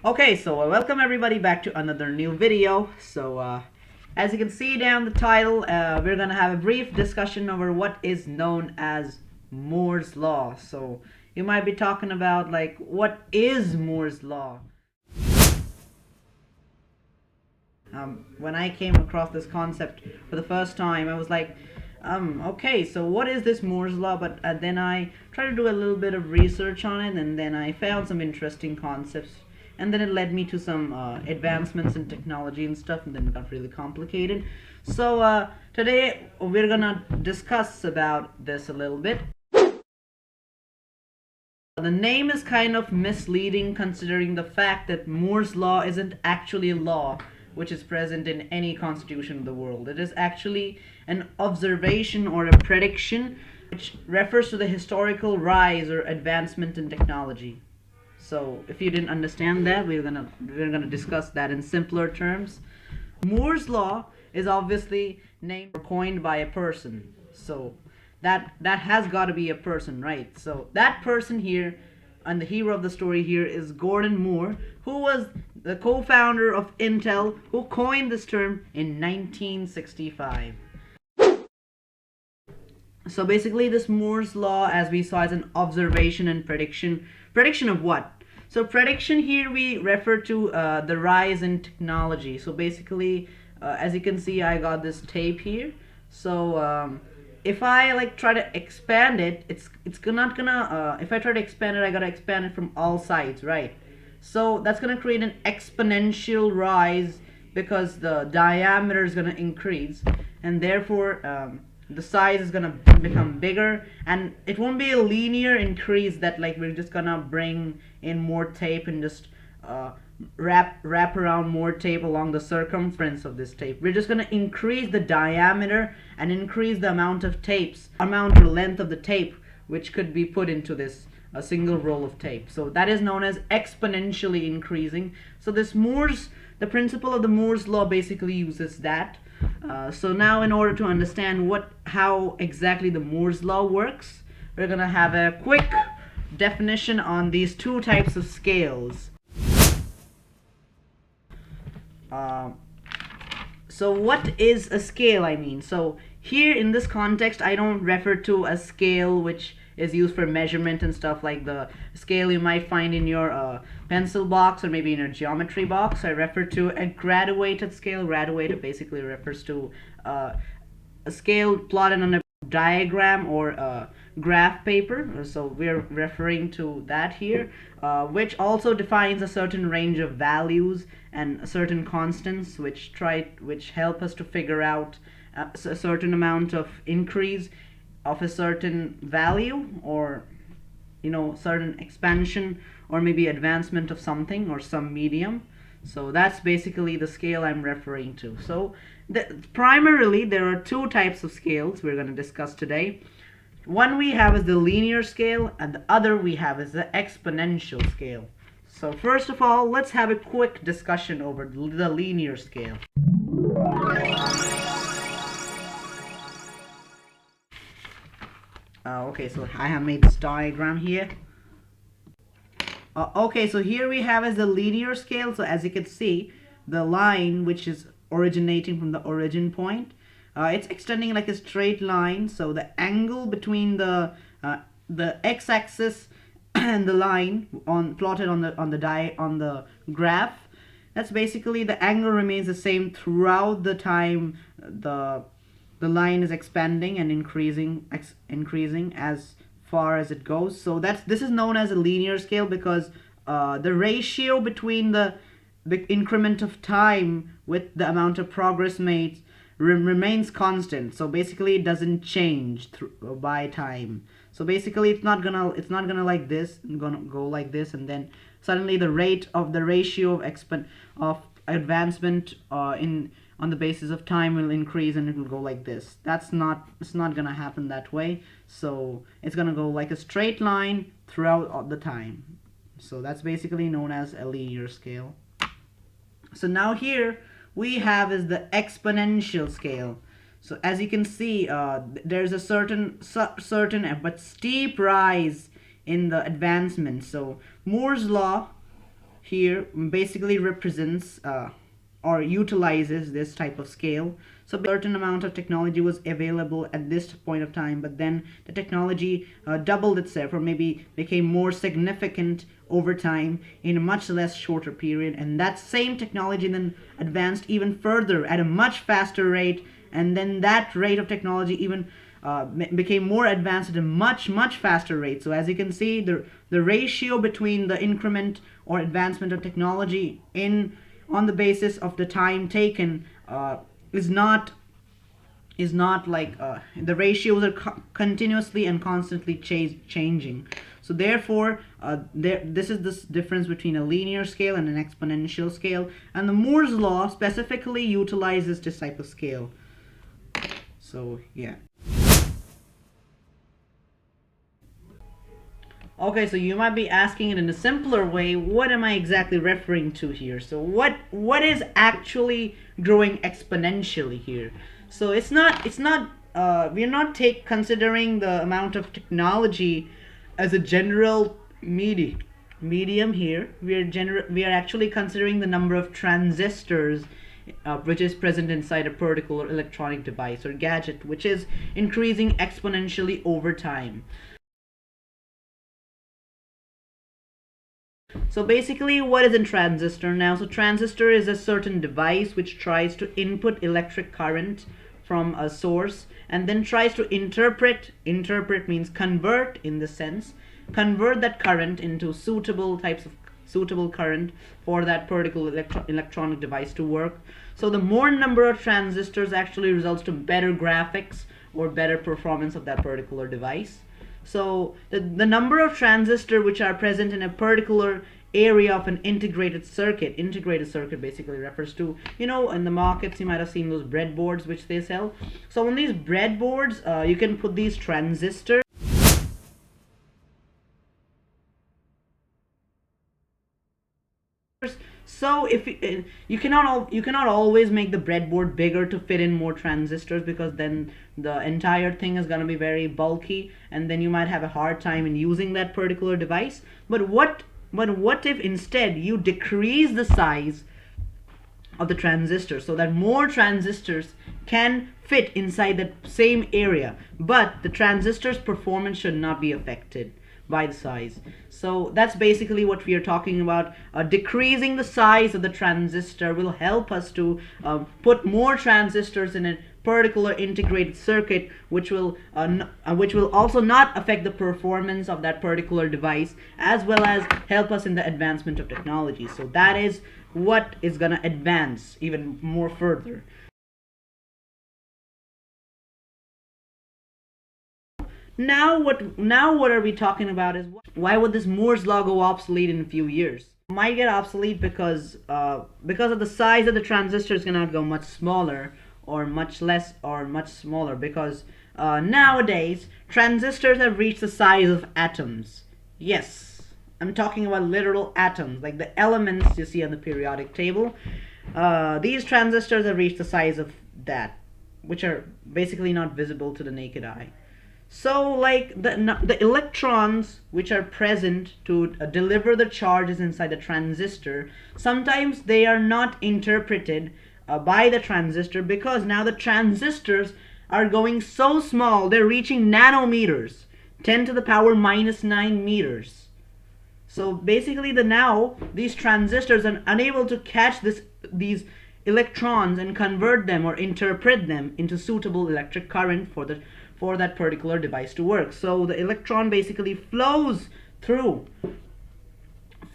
Okay, so welcome everybody back to another new video. As you can see down the title, we're gonna have a brief discussion over what is known as Moore's Law. So you might be talking about like, what is Moore's Law? When I came across this concept for the first time, I was like, okay, so what is this Moore's Law? But then I tried to do a little bit of research on it, and then I found some interesting concepts, and then it led me to some advancements in technology and stuff, and then it got really complicated. Today we're gonna discuss about this a little bit. The name is kind of misleading considering the fact that Moore's Law isn't actually a law which is present in any constitution of the world. It is actually an observation or a prediction which refers to the historical rise or advancement in technology. So if you didn't understand that, we're gonna discuss that in simpler terms. Moore's law is obviously named or coined by a person. So that has got to be a person, right? So that person here, and the hero of the story here, is Gordon Moore, who was the co-founder of Intel, who coined this term in 1965. So basically, this Moore's law, as we saw, is an observation and prediction. Prediction of what? So prediction here we refer to the rise in technology. So basically, as you can see, I got this tape here. If I like try to expand it, it's not gonna. If I try to expand it, I gotta expand it from all sides, right? So that's gonna create an exponential rise because the diameter is gonna increase, and therefore the size is gonna become bigger, and it won't be a linear increase that like we're just gonna bring in more tape and just wrap around more tape along the circumference of this tape. We're just gonna increase the diameter and increase the amount of amount or length of the tape which could be put into this a single roll of tape. So that is known as exponentially increasing. So the principle of the Moore's law basically uses that. So now, in order to understand how exactly the Moore's law works, we're gonna have a quick definition on these two types of scales. Uh, so what is a scale? I mean, so here in this context, I don't refer to a scale which is used for measurement and stuff like the scale you might find in your pencil box or maybe in your geometry box. I refer to a graduated scale. Graduated basically refers to a scale plotted on a diagram or a graph paper. So we're referring to that here, which also defines a certain range of values and certain constants which help us to figure out a certain amount of increase of a certain value, or certain expansion or maybe advancement of something or some medium. So that's basically the scale I'm referring to. So primarily there are two types of scales we're going to discuss today. One we have is the linear scale, and the other we have is the exponential scale. So first of all, let's have a quick discussion over the linear scale. Okay, so I have made this diagram here. Okay, so here we have is the linear scale. So as you can see, the line which is originating from the origin point, it's extending like a straight line. So the angle between the x-axis and the line plotted on the graph, that's basically the angle remains the same throughout the time the line is expanding and increasing as far as it goes. So this is known as a linear scale because the ratio between the increment of time with the amount of progress made remains constant. So basically it doesn't change by time. So basically it's not gonna like this, it's gonna go like this, and then suddenly the ratio of advancement on the basis of time will increase and it will go like this. It's not gonna happen that way. So it's gonna go like a straight line throughout all the time. So that's basically known as a linear scale. So now here we have is the exponential scale. So as you can see, there's a certain but steep rise in the advancement. So Moore's law here basically represents or utilizes this type of scale. So a certain amount of technology was available at this point of time, but then the technology doubled itself or maybe became more significant over time in a much less shorter period, and that same technology then advanced even further at a much faster rate, and then that rate of technology even became more advanced at a much faster rate. So as you can see, the ratio between the increment or advancement of technology in on the basis of the time taken is not like the ratios are continuously and constantly changing. So therefore this is this difference between a linear scale and an exponential scale, and the Moore's law specifically utilizes this type of scale. So yeah. Okay, so you might be asking it in a simpler way, what am I exactly referring to here? So what is actually growing exponentially here? So it's not we're not considering the amount of technology as a general medium here. We are actually considering the number of transistors which is present inside a particular electronic device or gadget, which is increasing exponentially over time. So basically, what is a transistor now? So transistor is a certain device which tries to input electric current from a source and then tries to interpret means convert, in the sense, convert that current into suitable current for that particular electronic device to work. So the more number of transistors actually results to better graphics or better performance of that particular device. So the number of transistors which are present in a particular area of an integrated circuit basically refers to, in the markets you might have seen those breadboards which they sell. So on these breadboards you can put these transistors. So if you cannot always make the breadboard bigger to fit in more transistors, because then the entire thing is going to be very bulky and then you might have a hard time in using that particular device. But what if instead you decrease the size of the transistor so that more transistors can fit inside that same area, but the transistor's performance should not be affected by the size. So that's basically what we are talking about. Decreasing the size of the transistor will help us to put more transistors in a particular integrated circuit, which will also not affect the performance of that particular device, as well as help us in the advancement of technology. So that is what is going to advance even more further. Now what are we talking about is why would this Moore's law go obsolete in a few years? It might get obsolete because of the size of the transistor is gonna go much smaller, or much less, or much smaller, because nowadays transistors have reached the size of atoms. Yes, I'm talking about literal atoms, like the elements you see on the periodic table. These transistors have reached the size of that, which are basically not visible to the naked eye. So like the electrons which are present to deliver the charges inside the transistor, sometimes they are not interpreted by the transistor, because now the transistors are going so small, they're reaching nanometers, 10 to the power minus 9 meters. So basically now these transistors are unable to catch these electrons and convert them or interpret them into suitable electric current for that particular device to work. So the electron basically flows through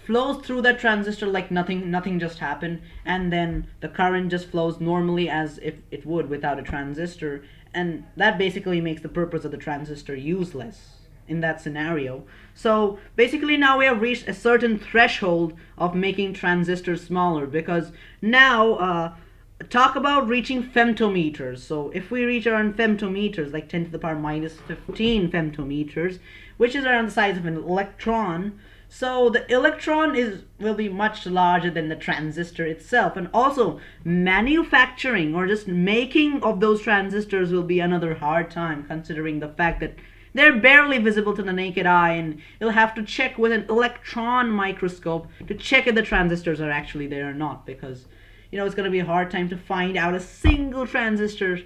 that transistor like nothing just happened, and then the current just flows normally as if it would without a transistor, and that basically makes the purpose of the transistor useless in that scenario. So basically now we have reached a certain threshold of making transistors smaller, because now talk about reaching femtometers. So if we reach around femtometers, like 10 to the power minus 15 femtometers, which is around the size of an electron, so the electron will be much larger than the transistor itself, and also manufacturing or just making of those transistors will be another hard time, considering the fact that they're barely visible to the naked eye, and you'll have to check with an electron microscope to check if the transistors are actually there or not, because it's going to be a hard time to find out a single transistor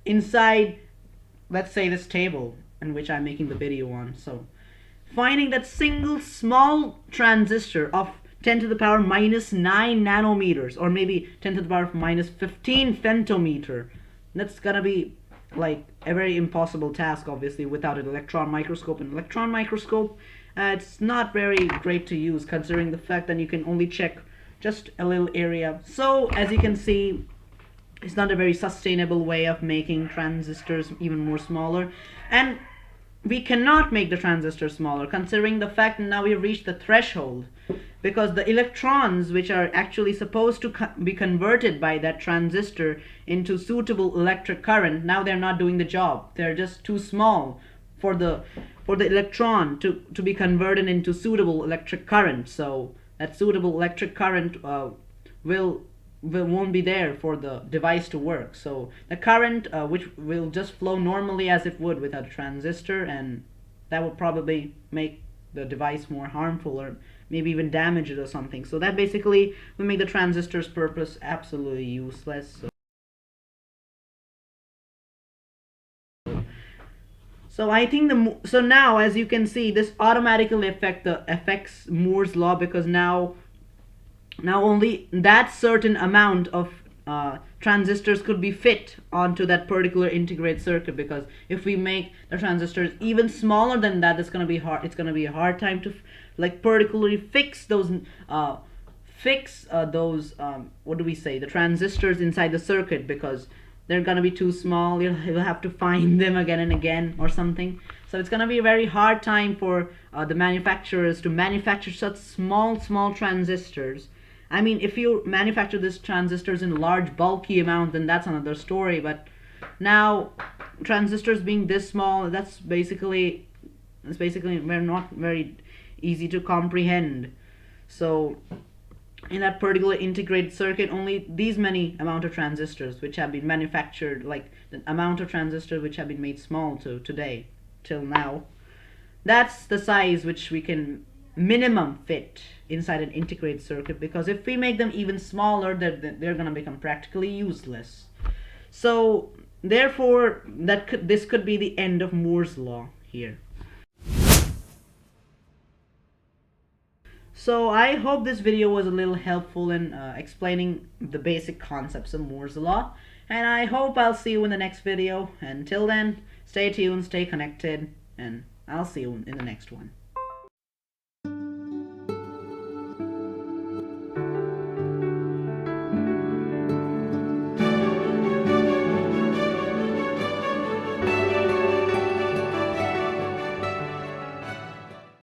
inside, let's say, this table in which I'm making the video on. So finding that single small transistor of 10 to the power minus 9 nanometers, or maybe 10 to the power minus 15 femtometer, that's gonna be like a very impossible task, obviously, without an electron microscope. An electron microscope, it's not very great to use, considering the fact that you can only check just a little area. So as you can see, it's not a very sustainable way of making transistors even more smaller, and we cannot make the transistor smaller, considering the fact that now we have reached the threshold, because the electrons, which are actually supposed to be converted by that transistor into suitable electric current, now they're not doing the job. They're just too small for the electron to be converted into suitable electric current. So that suitable electric current won't be there for the device to work. So the current, which will just flow normally as it would without a transistor, and that would probably make the device more harmful, or maybe even damage it or something. So that basically will make the transistor's purpose absolutely useless. So I think so now, as you can see, this automatically affects Moore's law, because now only that certain amount of transistors could be fit onto that particular integrated circuit, because if we make the transistors even smaller than that, it's going to be hard. It's going to be a hard time to particularly fix those what do we say, the transistors inside the circuit, because they're going to be too small. You'll have to find them again and again or something. So it's going to be a very hard time for the manufacturers to manufacture such small transistors. I mean, if you manufacture these transistors in large bulky amount, then that's another story. But now transistors being this small, that's basically not very easy to comprehend. So in that particular integrated circuit, only these many amount of transistors which have been manufactured, like the amount of transistors which have been made small to today till now, that's the size which we can minimum fit inside an integrated circuit, because if we make them even smaller, they're going to become practically useless. So therefore this could be the end of Moore's law here. So I hope this video was a little helpful in explaining the basic concepts of Moore's law, and I hope I'll see you in the next video. Until then, stay tuned, stay connected, and I'll see you in the next one.